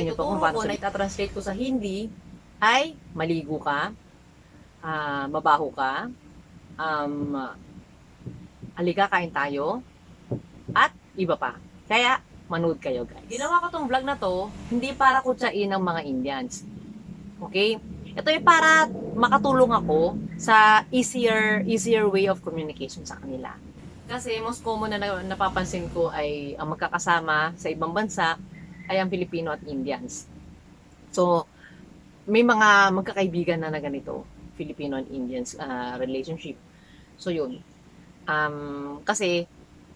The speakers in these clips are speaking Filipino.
Inyo po kung paano na itatranslate ko sa Hindi ay maligo ka, mabaho ka, um, halika kain tayo, at iba pa. Kaya, manood kayo guys. Ginawa ko tong vlog na to, hindi para kutsain ang mga Indians. Okay? Ito ay para makatulong ako sa easier way of communication sa kanila. Kasi most common na napapansin ko ay ang magkakasama sa ibang bansa ay ang Filipino at Indians. So, may mga magkakaibigan na ganito, Filipino and Indians relationship. So, yun. Kasi,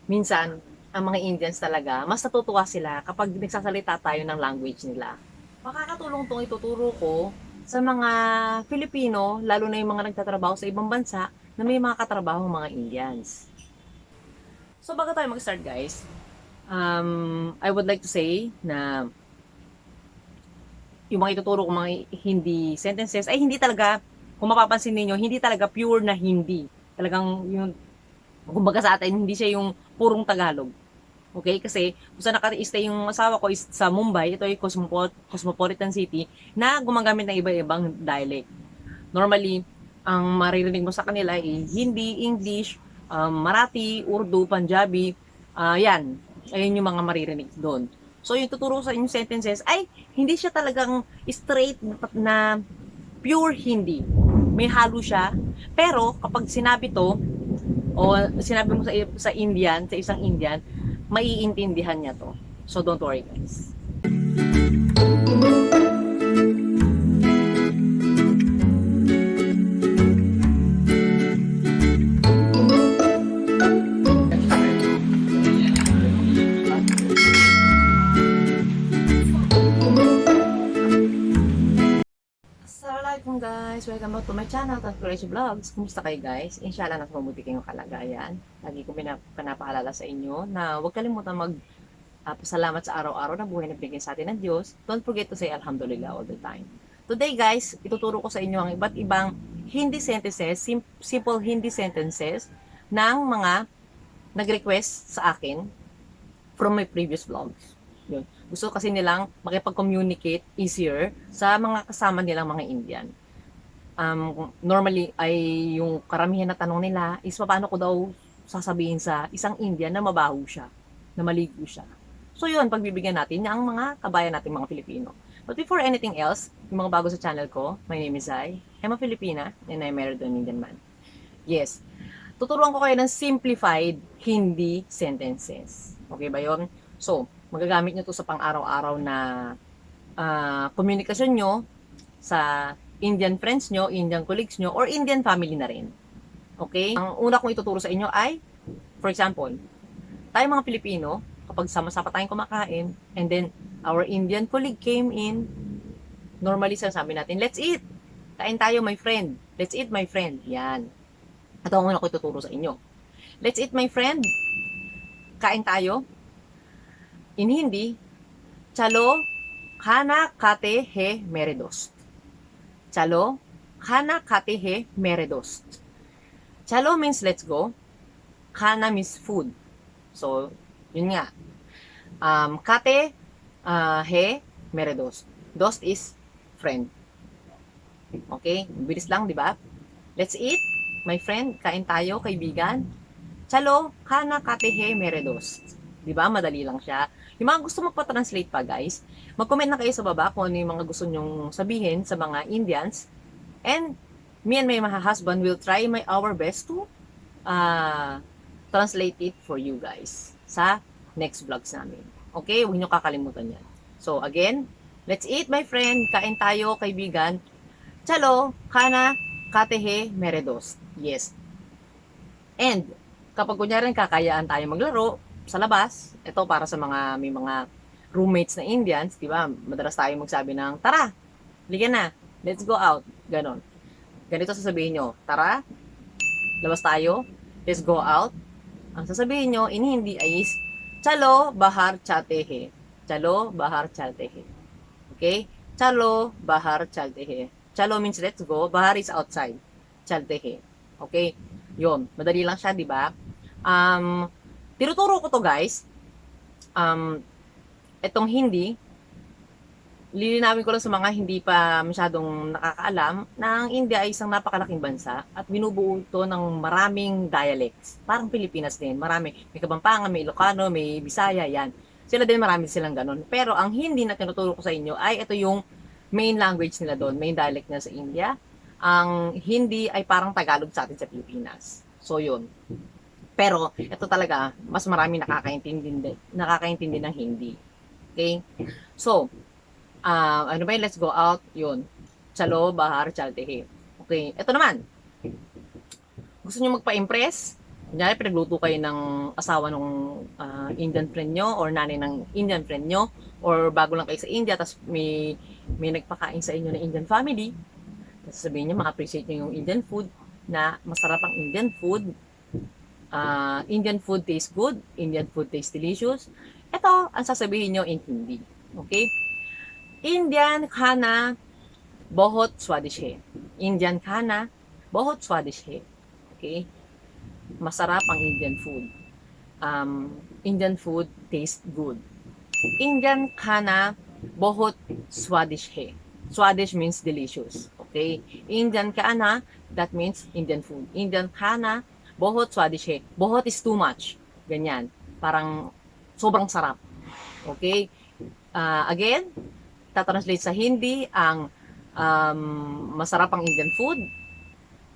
minsan, ang mga Indians talaga, mas natutuwa sila kapag nagsasalita tayo ng language nila. Makakatulong tong ituturo ko sa mga Filipino, lalo na yung mga nagtatrabaho sa ibang bansa, na may mga katrabaho mga Indians. So, bago tayo mag-start guys, I would like to say na yung mga ituturo kong mga hindi sentences ay hindi talaga, kung mapapansin niyo hindi talaga pure na Hindi. Talagang yung, kumbaga sa atin, hindi siya yung purong Tagalog. Okay? Kasi kung saan naka-stay yung asawa ko is sa Mumbai, ito ay cosmopolitan city, na gumagamit ng iba-ibang dialect. Normally, ang maririnig mo sa kanila ay Hindi, English, Marathi, Urdu, Punjabi, yan. Ayun yung mga maririnig doon. So, yung tuturo sa inyong sentences ay hindi siya talagang straight na pure Hindi. May halo siya. Pero, kapag sinabi to, o sinabi mo sa Indian, sa isang Indian, maiintindihan niya to. So, don't worry guys. Assalamualaikum guys! Welcome back to my channel, Transparency Vlogs. Kumusta kayo guys? Inshallah nasa mabuti kayong kalagayan. Lagi ko pinapaalala sa inyo na huwag kalimutan pasalamat sa araw-araw na buhay na binigyan sa atin ng Diyos. Don't forget to say Alhamdulillah all the time. Today guys, ituturo ko sa inyo ang iba't ibang Hindi sentences, simple Hindi sentences ng mga nag-request sa akin from my previous vlogs. Yun. Gusto kasi nilang makipag-communicate easier sa mga kasama nilang mga Indian. Normally, ay yung karamihan na tanong nila is paano ko daw sasabihin sa isang Indian na mabaho siya, na maligo siya. So yun, pagbibigyan natin ang mga kabayan natin mga Filipino. But before anything else, yung mga bago sa channel ko, my name is Zai. I'm a Filipina and I'm married to an Indian man. Yes, tuturuan ko kayo ng simplified Hindi sentences. Okay ba yun? So, magagamit nyo to sa pang-araw-araw na komunikasyon nyo sa Indian friends nyo, Indian colleagues nyo, or Indian family na rin. Okay? Ang una kong ituturo sa inyo ay, for example, tayo mga Pilipino, kapag sama-sama tayong kumakain, and then our Indian colleague came in, normally sabi natin, let's eat. Kain tayo, my friend. Let's eat, my friend. Yan. Ito ang una ko ituturo sa inyo. Let's eat, my friend. Kain tayo. In Hindi, chalo khana khate hai mere dost. Chalo khana khate hai mere dost. Chalo means let's go. Khana means food. So, yun nga. Khate hai mere dost. Dost is friend. Okay? Bilis lang, di ba? Let's eat, my friend. Kain tayo, kaibigan. Chalo khana khate hai mere dost. Di ba? Madali lang siya. Yung mga gusto magpa-translate pa guys, mag-comment na kayo sa baba kung ano yung mga gusto nyong sabihin sa mga Indians. And me and my husband will try our best to translate it for you guys sa next vlogs namin. Okay? Huwag nyo kakalimutan yan. So again, let's eat my friend. Kain tayo, kaibigan. Chalo, kana, katehe, meredos. Yes. And kapag kunyari kakayaan tayo maglaro sa labas, ito para sa mga may mga roommates na Indians, di ba? Madalas tayo magsabi ng, tara, liga na, let's go out. Ganon. Ganito sasabihin nyo, tara, labas tayo, let's go out. Ang sasabihin nyo, in Hindi ay is, chalo, bahar, chalte hai. Chalo, bahar, chalte hai. Okay? Chalo, bahar, chalte hai. Chalo means let's go, bahar is outside. Chalte hai. Okay? Yun, madali lang siya, di ba? Tinuturo ko to guys. Itong Hindi, lilinawin ko lang sa mga hindi pa masyadong nakakaalam na ang India ay isang napakalaking bansa at binubuo ito ng maraming dialects. Parang Pilipinas din, marami. May Kabampangan, may Ilocano, may Bisaya, yan. Sila din marami silang ganun. Pero ang hindi na tinuturo ko sa inyo ay ito yung main language nila doon, main dialect nila sa India. Ang Hindi ay parang Tagalog sa atin sa Pilipinas. So yun. Pero ito talaga, mas marami nakakaintindi ng Hindi. Okay? So, ano ba yun? Let's go out. Yun. Chalo, bahar, chalte he. Okay. Ito naman. Gusto nyo magpa-impress? Kunyari, pinagluto kayo ng asawa ng Indian friend nyo or nanay ng Indian friend nyo or bago lang kayo sa India tapos may nagpakain sa inyo ng Indian family. Tapos sabihin nyo, ma-appreciate nyo yung Indian food na masarap ang Indian food. Indian food tastes good. Indian food tastes delicious. Ito, ang sasabihin nyo in Hindi. Okay? Indian खाना बहुत स्वादिष्ट है. Indian खाना बहुत स्वादिष्ट है. Okay? Masarap ang Indian food. Indian food tastes good. Indian खाना बहुत स्वादिष्ट है. Swadish means delicious. Okay? Indian खाना, that means Indian food. Indian खाना बहुत स्वादिष्ट है. बहुत is too much. Ganyan. Parang sobrang sarap. Okay? Again, tatranslate sa Hindi ang masarap ang Indian food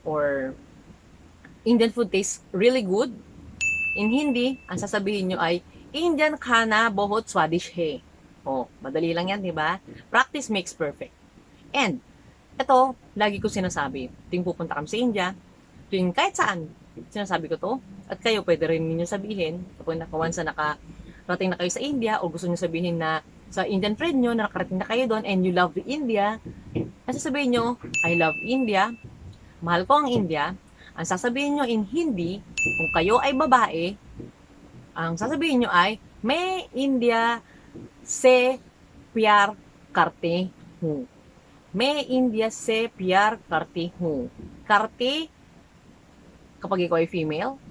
or Indian food tastes really good. In Hindi, ang sasabihin nyo ay Indian khana bahut swadish hai. Oh, madali lang yan, di ba? Practice makes perfect. And, ito, lagi ko sinasabi, tuwing pupunta kami sa India, tuwing kahit saan, sinasabi ko to, at kayo pwede rin ninyo sabihin, kapag once na nakarating na kayo sa India, o gusto nyo sabihin na sa Indian friend nyo, na nakarating na kayo doon, and you love India, ang sasabihin nyo, I love India, mahal ko ang India, ang sasabihin nyo in Hindi, kung kayo ay babae, ang sasabihin nyo ay, मैं India se प्यार करती हूँ. मैं India se प्यार करती हूँ. Karti, kapag ikaw ay female,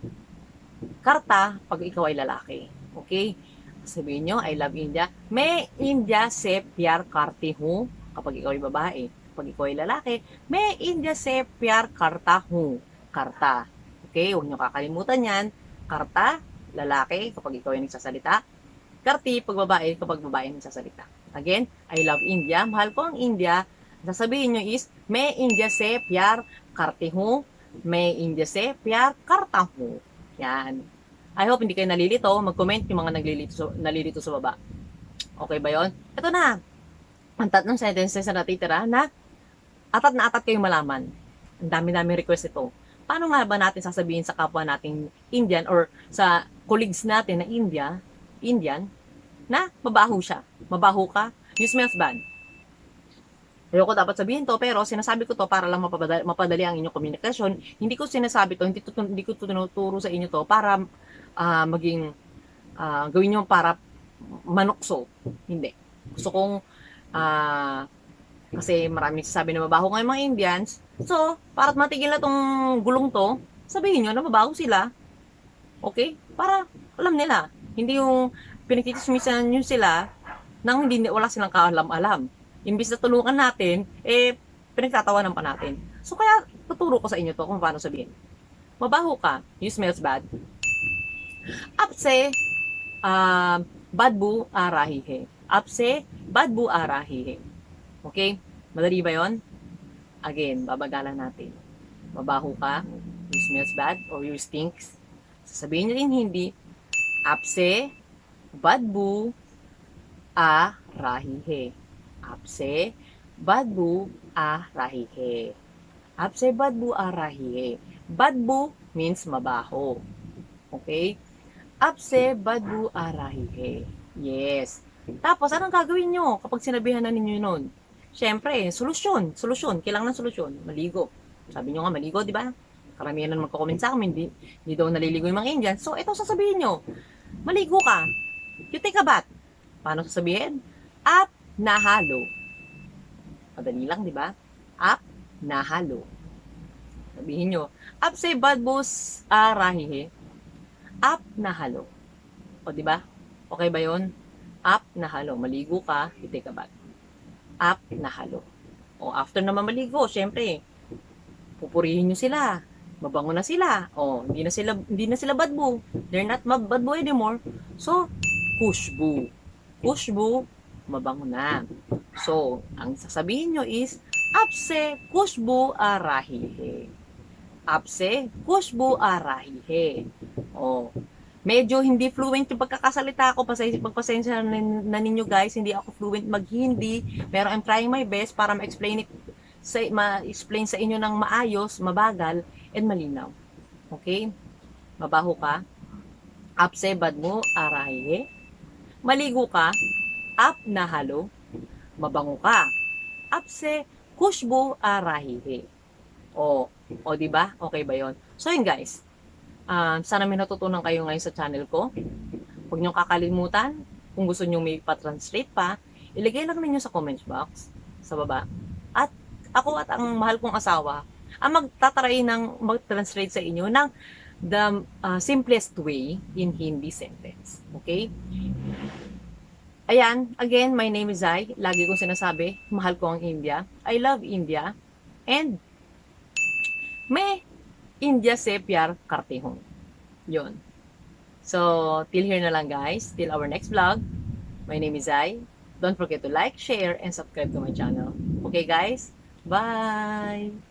karta, pag ikaw ay lalaki. Okay? Sabihin nyo, I love India. मैं India se प्यार करती हूँ. Kapag ikaw ay babae. Kapag ikaw ay lalaki, मैं India se प्यार करता हूँ. Karta. Okay? Huwag nyo kakalimutan yan. Karta, lalaki, kapag ikaw ay nagsasalita. Karti, pag babae, kapag babae nagsasalita. Again, I love India. Mahal ko ang India. Sasabihin nyo is, मैं India se प्यार करती हूँ. मैं India se प्यार करता हूँ. Yan. I hope hindi kayo nalilito. Mag-comment yung mga nalilito sa baba. Okay ba yon? Ito na. Ang tatlong sentences na natitira na atat kayong malaman. Ang dami-dami request ito. Paano nga ba natin sasabihin sa kapwa nating Indian or sa colleagues natin na Indian, na mabaho siya. Mabaho ka. You smells bad. Ayoko dapat sabihin to, pero sinasabi ko to para lang mapadali ang inyong komunikasyon. Hindi ko sinasabi to, hindi ko tinuturo sa inyo to para maging gawin nyo para manukso. Hindi. Gusto kong kasi maraming sasabi na mabaho ngayon mga Indians. So, para matigil na tong gulong to, sabihin nyo na mabaho sila. Okay? Para alam nila. Hindi yung pinagtitismisan nyo sila nang hindi wala silang kaalam-alam. Imbis na tulungan natin, pinagtatawanan pa natin. So, kaya tuturo ko sa inyo to kung paano sabihin. Mabaho ka, you smells bad. Apse, badbu आ रही है. Apse, badbu आ रही है. Okay? Madali ba yon? Again, babagalan natin. Mabaho ka, you smells bad, or you stinks. Sasabihin nyo rin hindi, apse, badbu आ रही है. आपसे बदबू आ रही है. आपसे बदबू आ रही है. Badbu means mabaho. Okay? आपसे बदबू आ रही है. Yes. Tapos, anong gagawin nyo kapag sinabihan na ninyo nun? Siyempre, solusyon. Kailangan ng solusyon. Maligo. Sabi nyo nga, maligo, di ba? Karamihan na magko-comment sa amin, hindi daw naliligo yung mga Indians. So, ito sasabihin nyo. Maligo ka. You take a bath. Paano sasabihin? Up nahalo. Madali lang, di ba? Up nahalo. Sabihin nyo, up se badbus arahihe. Up nahalo. O, di ba? Okay ba yon? Up nahalo. Maligo ka, you take a bath. up na halo. O after na mamaligo, syempre, pupurihin nyo sila. Mabango na sila. O, hindi na sila badbo. They're not badbo anymore. So, kushbu. Kushbu, mabango na. So, ang sasabihin nyo is, apse kushbu arahihe. Apse kushbu arahihe. O, medyo hindi fluent yung pagkakasalita ko. Pagpasensya na ninyo guys, hindi ako fluent mag-Hindi. Pero I'm trying my best para ma-explain sa inyo ng maayos, mabagal, and malinaw. Okay? Mabaho ka? Apse badmo arahihe. Maligo ka? Ap na halo. Mabango ka? Apse kushbu arahihe. O di ba? Okay ba 'yon? So yun guys. Sana may natutunan kayo ngayon sa channel ko. Huwag niyong kakalimutan, kung gusto niyo may pa-translate pa, ilagay lang ninyo sa comments box, sa baba. At ako at ang mahal kong asawa, ang magtatry ng mag-translate sa inyo ng the simplest way in Hindi sentence. Okay? Ayan, again, my name is Zai. Lagi kong sinasabi, mahal ko ang India. I love India. And, may India se pyar karte hoon. Yun. So, till here na lang guys. Till our next vlog. My name is Zai. Don't forget to like, share, and subscribe to my channel. Okay guys? Bye!